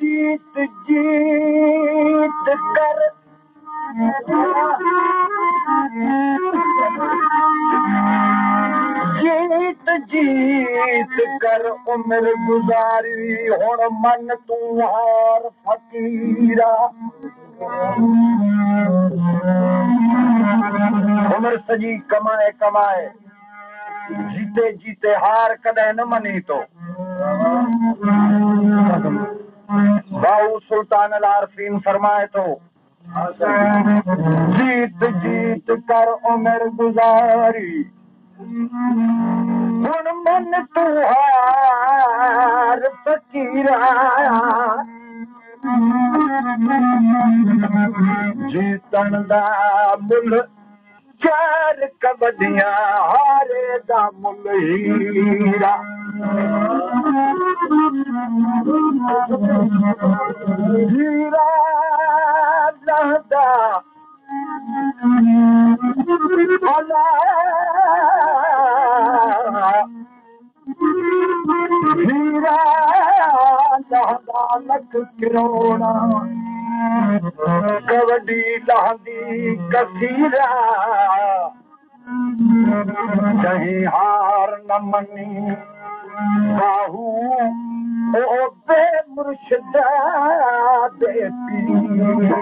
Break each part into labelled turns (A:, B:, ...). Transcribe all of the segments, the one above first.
A: जीत जीत कर जीत जीत कर उम्र गुजारी हुण मन तू हार फकीरा उम्र सजी कमाए कमाए जीते जीते हार कदे न मनी तो बाऊ सुल्तान अल आरफीन फरमाए तो जीत जीत कर उम्र गुजारी हुण मन तू हार फकीरा जीतन दा मुल चार कबड्डियां हारे दा मुल हीरा हीरा लहदा भला हीरा लहदा लख करोड़ा कबड्डी लहंदी कसीरा कहीं हार न मनी बाहू ओ बे मुर्शिदा दे पीरा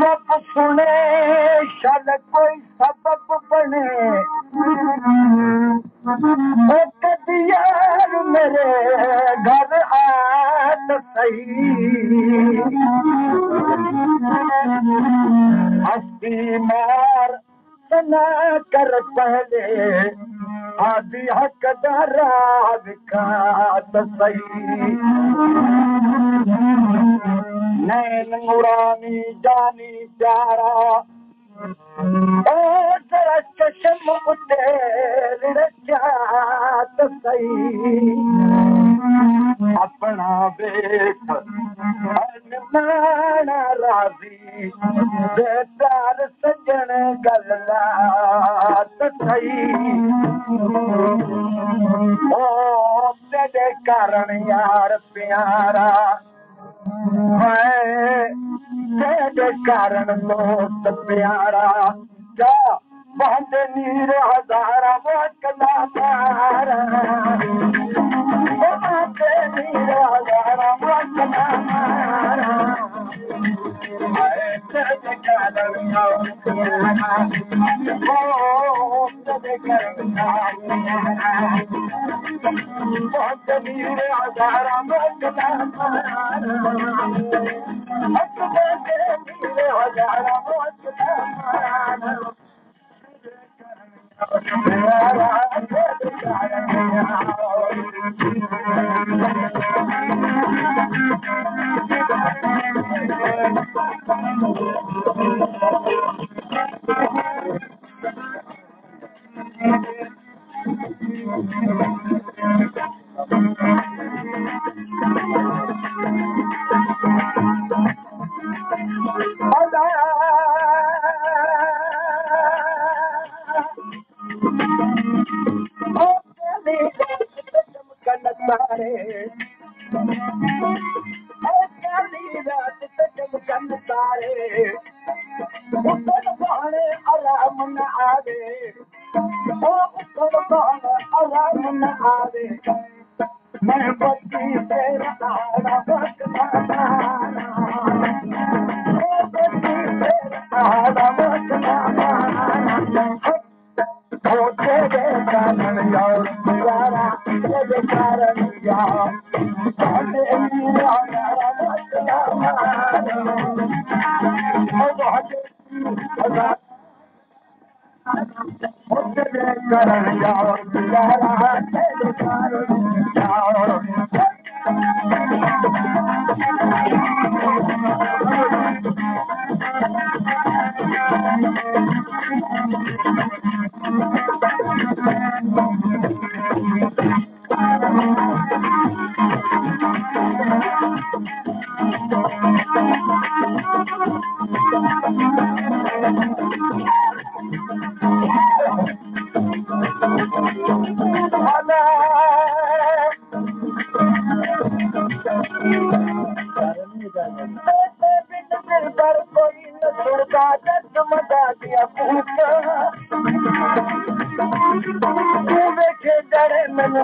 A: रब सुने शल कोई सबब बने कभी यार मेरे घर आ तो सही हस्ती मार सुना कर पहले आदि हक राज का तो सही नैन नूरानी जानी प्यारा ओ जरा चश्म उते रचा तो सही अपना बेख माना राजी बेदार सजन गल्ला तो सही ओ तेरे कारण यार प्यारा तेरे कारण दोस्त प्यारा क्या बंद नीर हजारा वकला मारा बंद नीर हजारा वकला मारा तेरे कारण प्यारा ओ तेरे कारण बहुत नीर हजारा वकला मारा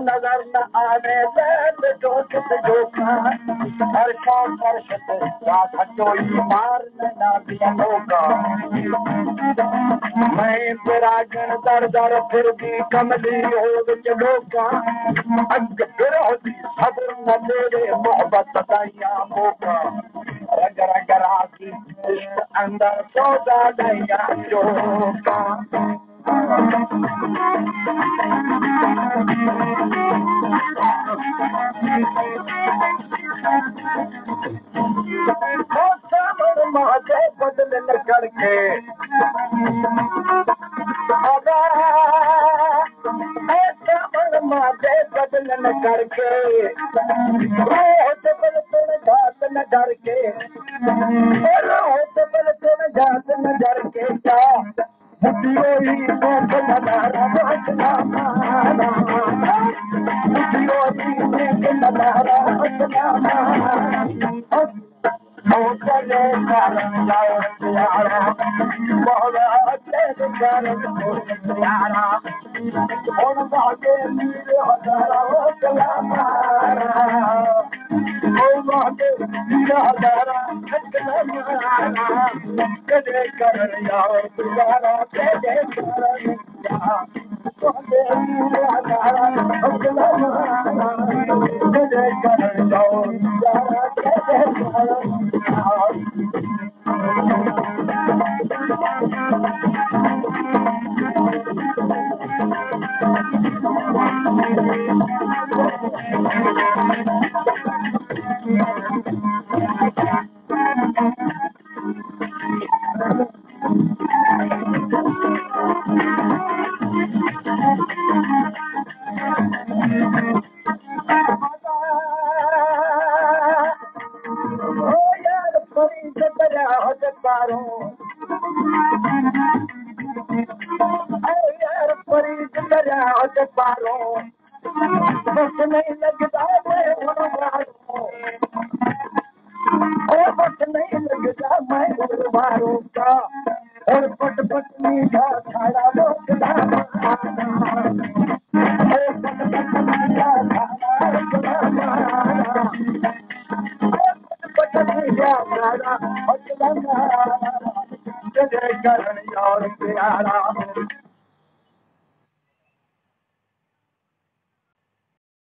A: नजर न आवे मैं विराजन दर दर फिर भी कमली हो लोका अग फिर होती सब्र न तेरे मोहब्बत दैया मौका रग रग राती इश्क अंदर सौदा दैया जोका माथे बदल न करके माथे बदल न करके बल तुम घात न डर के बल तुम घात न डर के क्या बुद्धियों ही देख नजारा हंसना मारा बुद्धियों ही देख नजारा हंसना मारा चले कारण जाओ प्यारा बहुत चले कारण प्यारा और बागे मेरे हजारा हो चला मारा और बागे मेरे हजारा चला मारा चले कारण जाओ प्यारा चले कारण बागे मेरे हजारा हो चला मारा चले कारण जाओ प्यारा चले कारण बस नहीं लगता मैं बस नहीं लगता मैं मारूं का और पट पट मीठा खाना लोकला पट मीठा खाना लोकला चले करण यार प्यारा